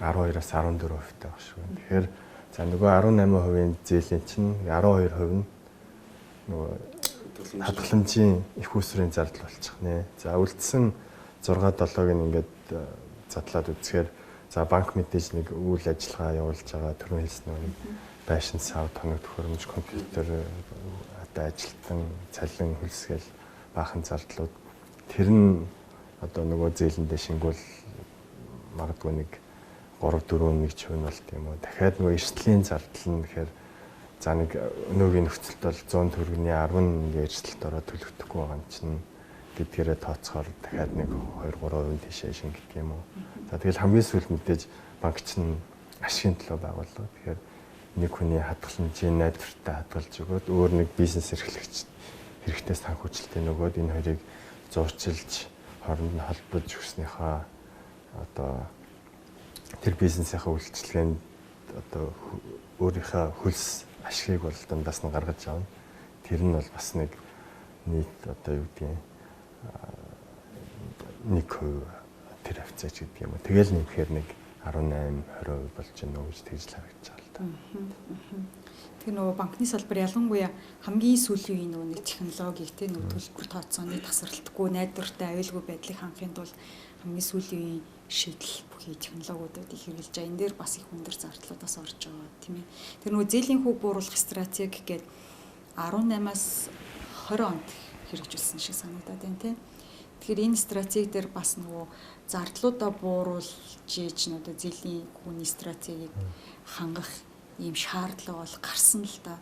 [SPEAKER 2] 12-аас 14% таа баг шүү. Тэгэхээр за нөгөө 18%-ийн зээлийн чинь 12% нь нөгөө хадгаламжийн их усрын зардал болчих нэ. За үлдсэн 6-7-ыг ингээд задлаад үзэхээр за банк мэдээж нэг үйл ажиллагаа явуулж байгаа түрүүн хэлсэн нэг байшин сав тоног төхөөрөмж компьютер одоо ажилтан цалин хөлсгөл баахан зардлууд тэр нь одоо нөгөө зээлэндээ шингүүл магадгүй нэг 3-4 нэг ч хүн болт юм уу. Дахиад нөгөө эрсдлийн зардал нь гэхээр за нэг өнөөгийн нөхцөлд бол 100 төгрөгийн 11 эрсдэлт ороод төлөгдөхгүй байгаа юм чинь гэдгээрээ тооцохоор дахиад нэг 2-3% тийшээ шингэх юм уу. За тэгэл хамгийн сүүлд мэдээж банк чинь ашигын төлөө байгууллага. Тэгэхээр нэг хүний хадгаламжийн найдвартай хадгалж өгөөд өөр нэг бизнес эрхлэгч хэрэгтэй санхүүжилттэй нөгөөд энэ хоёрыг зурчилж хооронд нь холбож өгснийхаа одоо тэр бизнесийнхаа үйлчлэгээнд одоо өөрийнхөө хөлс ашигыг бол дундаас нь гаргаж авна. Тэр нь бол бас нэг нийт одоо юу гэдгийг 1% тэр хавцаач гэдэг юм уу. Тэгэл нэмэхээр нэг 18-20% болж байна уу гэж тэгж л харагдаж байгаа л да.
[SPEAKER 1] Тэр нөгөө банкны салбар ялангуяа хамгийн сүүлийн үеийн нөгөө технологиг те нөгөө төлбөр тооцооны тасралтгүй найдвартай аюулгүй байдлыг хангахын тулд хамгийн сүүлийн үеийн шийдэл бүхий технологиудыг хэрэгжилж байгаа. Энэ дээр бас их өндөр зардлуудаас орж байгаа тийм ээ. Тэр нөгөө зээлийн хүүг бууруулах стратеги гэдэг 18-аас 20 онд хэрэгжүүлсэн шиг санагдаад байна тийм. Тэгэхээр энэ стратеги дээр бас нөгөө зардлуудаа бууруулж ийж нөгөө зээлийн хүүний стратегийг хангах ийм шаардлага бол гарсан л да.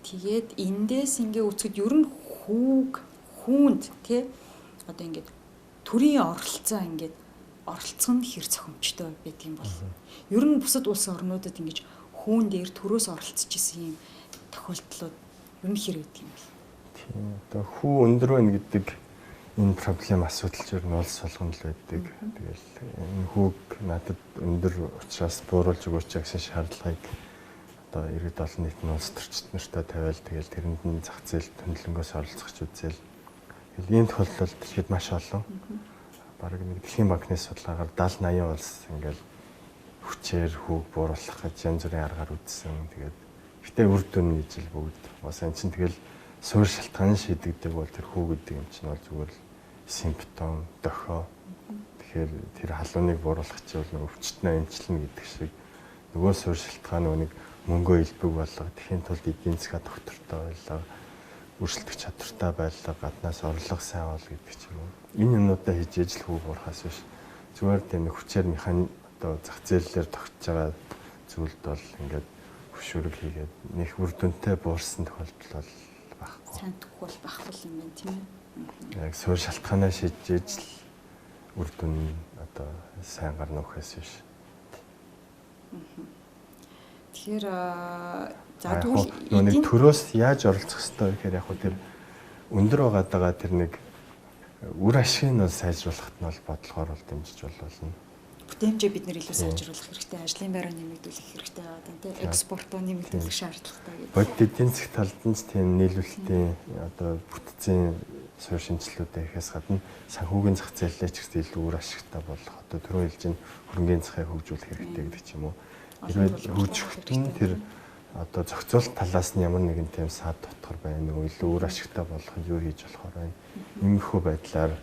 [SPEAKER 1] Тэгээд эндээс ингээ үзэхэд ер нь хүүнд тий одоо ингээд төрийн оролцоо ингээд оролцох нь хэр зохимжтой байдаг юм бол ер нь бусад улс орнуудад ингэж хүүн дээр төрөөс оролцож исэн юм тохиолдлууд ер нь хэр байдаг юм бол.
[SPEAKER 2] Тийм одоо хүү өндөр байна гэдэг энэ проблем асуудал ч ер нь улс болгонд л байдаг. Тэгэл энэ хүүг надад өндөр учраас бууруулж өгөөч гэсэн шаардлагыг одоо иргэд олон нийтийн улс төрчид нартай тавиал тэгэл тэрэнд нь зах зээл төлөвлөнгөөс оролцохч үзэл. Тэгэл ийм тохиолдолд дэлхийд маш олон бараг нэг дэлхийн банкны судалгаагаар 70-80 улс ингээл хүчээр хүүг бууруулах гэж янз бүрийн аргаар үзсэн. Тэгээд гэтээ үр дүн ижил бүгд. Бас энэ чинь тэгэл суурь шалтгаан шийдэгдэг бол тэр хүү гэдэг юм чинь бол зүгээр л симптом, дохио. Тэгэхээр тэр халууныг бууруулах чинь бол нэг өвчтнээ эмчилнэ гэдэг шиг нөгөө суурь шалтгаан нэг мөнгөө илбэг болго тэхийн тулд эдийн засгаа доктортой байлаа, өршөлтөх чадвартай байлаа, гаднаас орлого сайн бол гэдэг ч юм уу. Энэ юмнуудаа хийж ижил хүү буурахаас биш. Зүгээр тийм хүчээр одоо зах зээлээр тогтж байгаа зүйлд бол ингээд хөшүүрэг хийгээд нэг үр дүнтэй буурсан тохиолдол бол байхгүй.
[SPEAKER 1] Сайн төгөл байхгүй юм байна тийм ээ.
[SPEAKER 2] Яг суурь шалтгаанаа шийдэж ижил үр дүн одоо сайн гарна ухаас биш.
[SPEAKER 1] Тэгэхээр за тэгвэл
[SPEAKER 2] нэг төрөөс яаж оролцох ёстой вэ гэхээр яг хөө тэр өндөр байгаа тэр нэг үр ашиг нь бол сайжруулахад нь бол бодлогоор бол дэмжиж болно.
[SPEAKER 1] Бүтээмжээ бид нэр илүү сайжруулах хэрэгтэй, ажлын байраа нэмэгдүүлэх хэрэгтэй байгаа тийм экспортоо нэмэгдүүлэх шаардлагатай гэдэг.
[SPEAKER 2] Бодит эдийн засгийн талд нь тийм нийлүүлэлтийн одоо бүтцийн суурь шинжилгүүдээ ихээс гадна санхүүгийн зах зээлээ ч гэсэн илүү үр ашигтай болох одоо түрүү хэлж энэ хөрөнгөний захыг хөгжүүлэх хэрэгтэй гэдэг ч юм уу. Хэрвээ хөгжихэд нь тэр одоо зохицуулалт талаас нь ямар нэгэн тийм саад дотор байна уу, илүү үр ашигтай болгоход юу хийж болохоор байна. Иймэрхүү байдлаар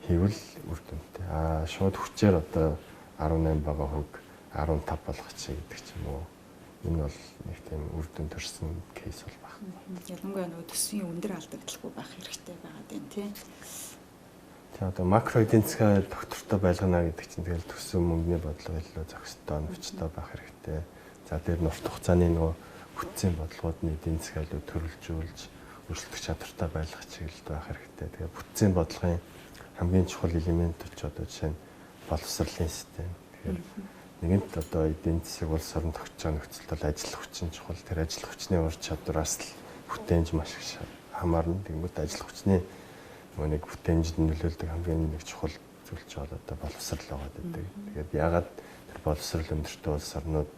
[SPEAKER 2] хийвэл үр дүнтэй. Шууд хүчээр одоо 18 байгаа хүүг 15 болгочих гэдэг ч юм уу. Энэ бол нэг тийм үр дүн төрсэн кейс бол баг.
[SPEAKER 1] Ялангуяа нөгөө төсвийн өндөр алдагдaltaгүй байх хэрэгтэй байгаад байна тий.
[SPEAKER 2] Тэгээ одоо макро эдийн засгийн доктортой байлгана гэдэг чинь тэгэл төсөв мөнгөний бодлого илүү зохистой оновчтой байх хэрэгтэй. За дээр нь урт хугацааны нөгөө бүтцийн бодлогууд нь эдийн засгийг илүү төрөлжүүлж өрсөлдөх чадвартай байлгах чиглэлд байх хэрэгтэй. Тэгээ бүтцийн бодлогын хамгийн чухал элемент ч одоо жишээ нь боловсролын систем. Тэгэхээр нэгэнт одоо эдийн засаг улс орон тогтж байгаа нөхцөлд бол ажиллах хүчин чухал. Тэр ажиллах хүчний ур чадвараас л бүтээнж маш их хамаарна. Тэгмээд ажиллах хүчний нэг бүтээнжид нөлөөлдөг хамгийн нэг чухал зүйл ч бол одоо боловсрол байгаа гэдэг. Тэгээд ягаад тэр боловсрол өндөртэй улс орнууд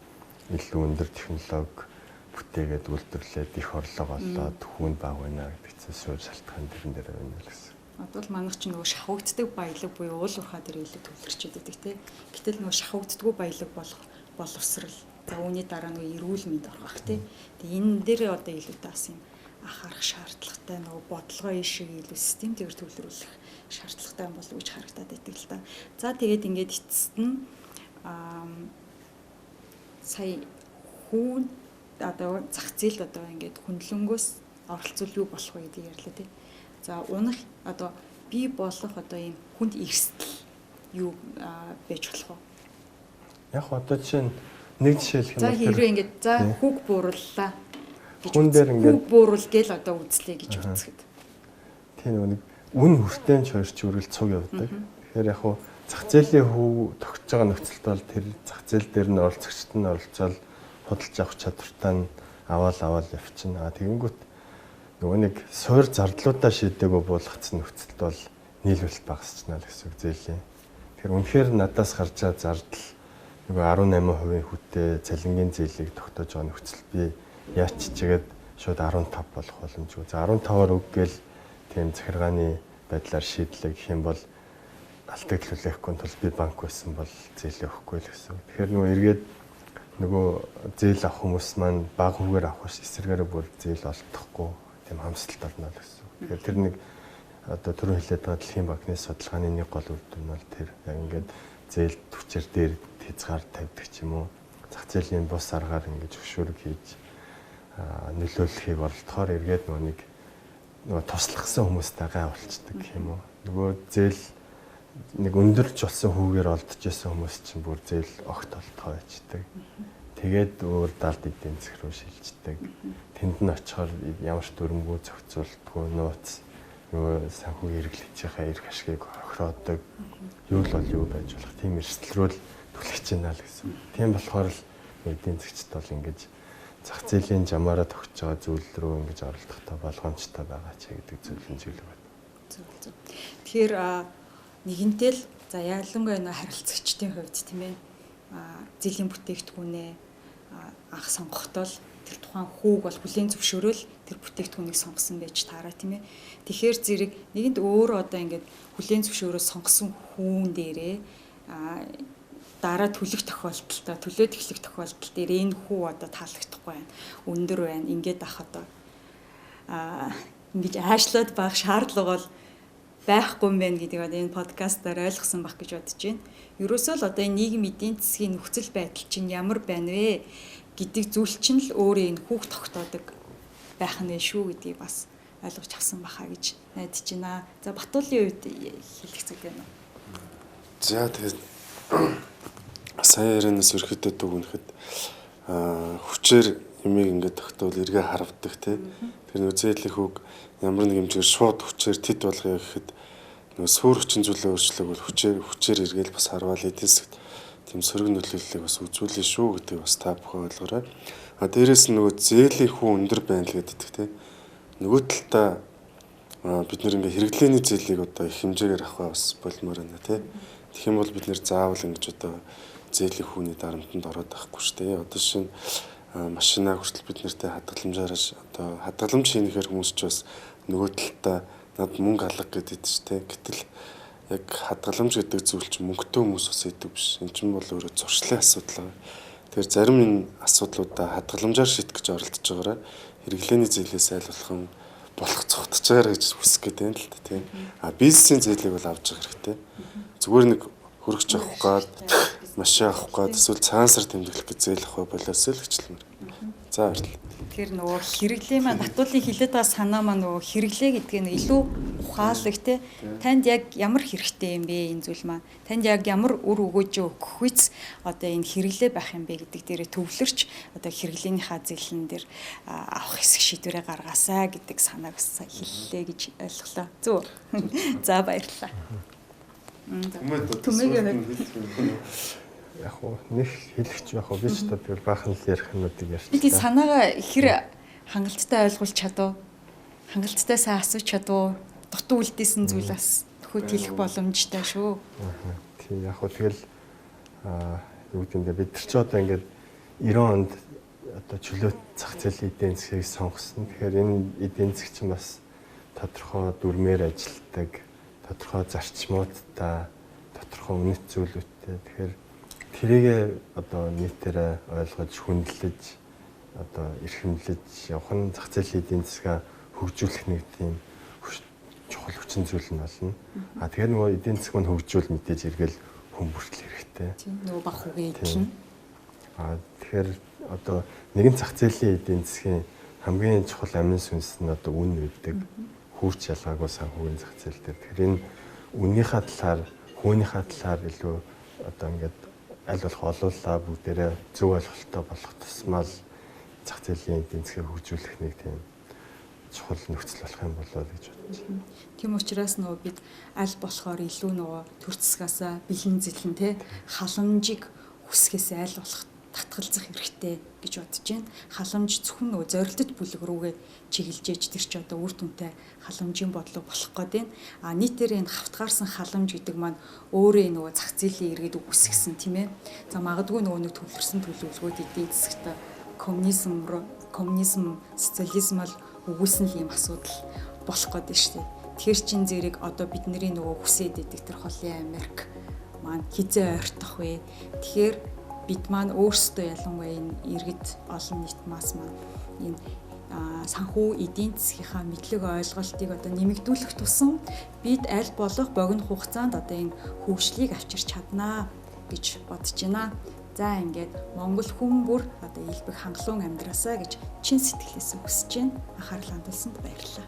[SPEAKER 2] илүү өндөр технологи бүтээгээд үйлдвэрлээд их орлого олоод хүүнд баг байна гэдэг чинь суурь шалтгаан тэрэн дээр байна л гэсэн.
[SPEAKER 1] Одоо л манайх чинь нөгөө шахагддаг баялаг буюу уул уурхаа дээр илүү төвлөрчээд байдаг тий. Гэтэл нөгөө шахагддаггүй баялаг боловсрал. За үүний дараа нөгөө эрүүл мэнд орох тий. Тэгээ энэ дээр одоо илүүтэй бас юм анхаарах шаардлагатай нөгөө бодлогын шиг илүү системтэйгээр төвлөрүүлэх шаардлагатай юм болов уу гэж харагдаад байдаг л да. За тэгээд ингээд эцэст нь сая хүн одоо зах зээлд одоо ингээд хөндлөнгөөс оролцвол юу болох вэ гэдгийг ярьлаа тий. За унах одоо бий болох одоо ийм хүнд эрсдэл юу байж болох вэ?
[SPEAKER 2] Яг одоо жишээ нь нэг жишээ хэлэх юм бол
[SPEAKER 1] за хэрвээ ингээд за хүүг буурууллаа
[SPEAKER 2] хүн дээр ингээд
[SPEAKER 1] хүүг бууруул гээл одоо үзлээ гэж үзэхэд.
[SPEAKER 2] Тийм нэг үн хүртээн чойрч үргэлж цуг явдаг. Тэгэхээр яг хуу зах зээлийн хүү тогтж байгаа нөхцөлд бол тэр зах зээл дээр нь оролцогчд нь оролцоод худалдаж авах чадвартай нь аваад явчихна. Тэгэнгүүт нөгөө нэг суур зардлуудаа шийдээгүй буулгацсан нөхцөлд бол нийлүүлэлт багасчихна л гэсэн үг зээлийн. Тэгэхээр үнэхээр надаас гарч байгаа зардал нөгөө 18% хүүтэй цалингийн зээлийг тогтоож байгаа нөхцөлд би яач чигээд шууд 15 болох боломжгүй. За 15-аар үггээл тийм захиргааны байдлаар шийдлээ гэх юм бол алдагдлуулахгүй тул би банк байсан бол зээлээ өгөхгүй л гэсэн. Тэгэхээр нөгөө эргээд нөгөө зээл авах хүмүүс маань бага хүүгээр авах эсэргээрээ бүр зээл олдохгүй тийм хамсалт орно л гэсэн. Тэгэхээр тэр нэг одоо түрүү хэлээд байгаа дэлхийн банкны судалгааны нэг гол үр дүн бол тэр яг ингээд зээл түвшээр дээр хязгаар тавьдаг ч юм уу. Зах зээлийн бус аргаар ингэж хөшөөрөг хийж нөлөөлөхийг оролдохоор эргээд нөгөө туслахсан хүмүүстэй гай болцдог гэх юм уу. Нөгөө зээл нэг өндөрч болсон хүүгээр олдож исэн хүмүүс чинь бүр зээл огт олдохоо байждаг. Тэгээд өөр далд эдийн засаг руу шилждэг. Тэнд нь очихоор ямар ч дүрмгүй зохицуулдаггүй нууц нөгөө санхүү хэрэглэгчийнхээ эрх ашгийг хохироодог. Юу л бол юу байж болох тийм эрсдэл рүү л түлхэж байна л гэсэн. Тийм болохоор л эдийн засгчд бол ингэж зах зээлийн жамаараа тогтж байгаа зүйл рүү ингэж оролдохтой болгоомжтой байгаа ч гэдэг зүйл нь зүйл байна.
[SPEAKER 1] Зөв. Тэгэхээр нэгэнтэй л за ялангуяа нөө харилцагчдын хувьд тийм ээ зэлийн бүтээгдэхүүнээ анх сонгохдоо л тэр тухайн хүүг бол хүлээн зөвшөөрөөл тэр бүтээгдэхүүнийг сонгосон байж таараа тийм ээ. Тэгэхээр зэрэг нэгэнд өөрөө одоо ингээд хүлээн зөвшөөрөө сонгосон хүүн дээрээ дараа төлөх тохиолдолд төлөөд эхлэх тохиолдол дээр энэ хүү одоо таалагдахгүй байна. Өндөр байна. Ингээд ах одоо ингэж аашлаад байх шаардлага бол байхгүй юм байна гэдгийг одоо энэ подкастаар ойлгосон байх гэж бодож байна. Ерөөсөө л одоо энэ нийгэм эдийн засгийн нөхцөл байдал чинь ямар байна вэ гэдэг зүйл чинь л өөрөө энэ хүүхд тогтоодог байх нь шүү гэдгийг бас ойлгож авсан баха гэж найдаж байна. За Батуулын үед хэлэх зүйл байна уу?
[SPEAKER 3] За тэгээд сая ярианаас өрхөдөд дүгнэхэд хүчээр юмыг ингээд тогтвол эргээ харавдаг тий. Тэр нөө зээлийн хүүг ямар нэг хэмжээр шууд хүчээр тэд болгоё гэхэд нөө суур хүчин зүйлээ өөрчлөг бол хүчээр эргээл бас харвал эдийн засгт тийм сөрөг нөлөөллийг бас үзүүлнэ шүү гэдэг бас та бүхэн ойлгоорой. Дээрээс нь нөгөө зээлийн хүү өндөр байна л гэдэг тий. Нөгөө талдаа бид нэр ингээ хэрэглээний зээлийг одоо их хэмжээгээр авах бас болмоор байна тий. Тэгэх юм бол бид нэр заавал ингэж одоо зээлийн хүүний дарамтанд ороод байхгүй шүү дээ. Одоо шинэ машина хүртэл бид нартэй хадгаламжаар одоо хадгаламж хийнэхээр хүмүүс ч бас нөгөө талдаа над мөнгө алга гэдэг шүү дээ. Гэтэл яг хадгаламж гэдэг зүйл чинь мөнгөтэй хүмүүс ус идэв биш. Энэ чинь бол өөрөө зуршлын асуудал байна. Тэгэхээр зарим энэ асуудлуудаа хадгаламжаар шийдэх гэж оролдож байгаараа хэрэглээний зээлээс айл болох цогтж байгаа гэж хүсэх гээд байна л да тийм. Бизнесийн зээлийг бол авч явах хэрэгтэй. Зүгээр нэг хөргөж авах гад машин авах гад эсвэл цаансар тэмдэглэх гэж зээлэх бай болоос л хчлэмэр. За баярлалаа.
[SPEAKER 1] Тэгэхээр нөгөө хэрэглээ маань Батуулын хэлээд байгаа санаа маань нөгөө хэрэглээ гэдгийг нь илүү ухаалаг те танд яг ямар хэрэгтэй юм бэ энэ зүйл маань танд яг ямар үр өгөөж өгөх үс одоо энэ хэрэглээ байх юм бэ гэдэг дээрээ төвлөрч одоо хэрэглээнийхаа зэлэн дээр авах хэсэг шийдвэрээ гаргаасаа гэдэг санааг хэллээ гэж ойлголоо. Зөв. За баярлалаа. Түмэгээ
[SPEAKER 2] Яг уу нэг хэлэгч байх уу би ч тэгэл баахан л ярих юмнуудыг ярьчлаа.
[SPEAKER 1] Би санаагаа ихэр хангалттай ойлгуулж чадав. Хангалттай сайн асууж чадав. Дутуу үлдээсэн зүйлээс төхөд хэлэх боломжтой шүү.
[SPEAKER 2] Тийм яг уу тэгэл юу гэдэг бид нар ч одоо ингээд 90 онд одоо чөлөөт зах зээлийн эдийн засгийг сонгосон. Тэгэхээр энэ эдийн засаг чинь бас тодорхой дүрмээр ажилладаг, тодорхой зарчмуудтай, тодорхой үнэт зүйлүүдтэй. Тэгэхээр тэрийг одоо нийтээрээ ойлгож хүндлэж одоо эрхэмлэж явах нь зах зээлийн эдийн засгаа хөгжүүлэх нэг тийм чухал хүчин зүйл нь болно. Тэгэхээр нөгөө эдийн засаг маань хөгжүүл мэдээж эргэл хүн бүртэл хэрэгтэй.
[SPEAKER 1] Тийм нөгөө баг үгээ идэлнэ.
[SPEAKER 2] Тэгэхээр одоо нэгэн зах зээлийн эдийн засгийн хамгийн чухал амин сүнс нь одоо үн үүдэг. Хурц ялгаагүй санхүүгийн зах зээл дээр. Тэгэхээр энэ үннийхээ талаар, хүнийхээ талаар илүү одоо ингээд аль болох олуулаа бүгдээрээ зөв ойлголттой болох тусмаа л зах зээлийн эдийн засгийг хөгжүүлэх нэг тийм чухал нөхцөл болох юм болоо гэж бодож байна.
[SPEAKER 1] Тийм учраас нөгөө бид аль болохоор илүү нөгөө төр засгаасаа бэлэн зэлэн те халамжийг хүсгэсээ аль болох татгалзах хэрэгтэй гэж бодож байна. Халамж зөвхөн нөгөө зорилттой бүлэг рүүгээ чиглэжээж тэр чи одоо үр дүнтэй халамжийн бодлого болох гээд байна. Нийтээр энэ хавтгаарсан халамж гэдэг маань өөрөө нөгөө зах зээлийн иргэд үсгэсэн тийм ээ. За магадгүй нөгөө нэг төвлөрсөн төлөвлөгөөд эдийн засагт коммунизм, социализмал үгүйсэн л юм асуудал болох гээд байна шүү дээ. Тэгэхээр чин зэрэг одоо бидний нөгөө хүсээд идэг тэр холын Америк маань хизээ ойртох вэ? Тэгэхээр бид маань өөрсдөө ялангуяа энэ иргэд олон нийт масс маань энэ санхүү эдийн засгийнхаа мэдлэг ойлголтыг одоо нэмэгдүүлэх тусам бид аль болох богино хугацаанд одоо энэ хөгжлийг авчирч чаднаа гэж бодож байна. За ингээд Монгол хүн бүр одоо илбэг хангалуун амьдраасаа гэж чин сэтгэлээсээ хүсэж байна. Анхаарал хандуулсанд баярлалаа.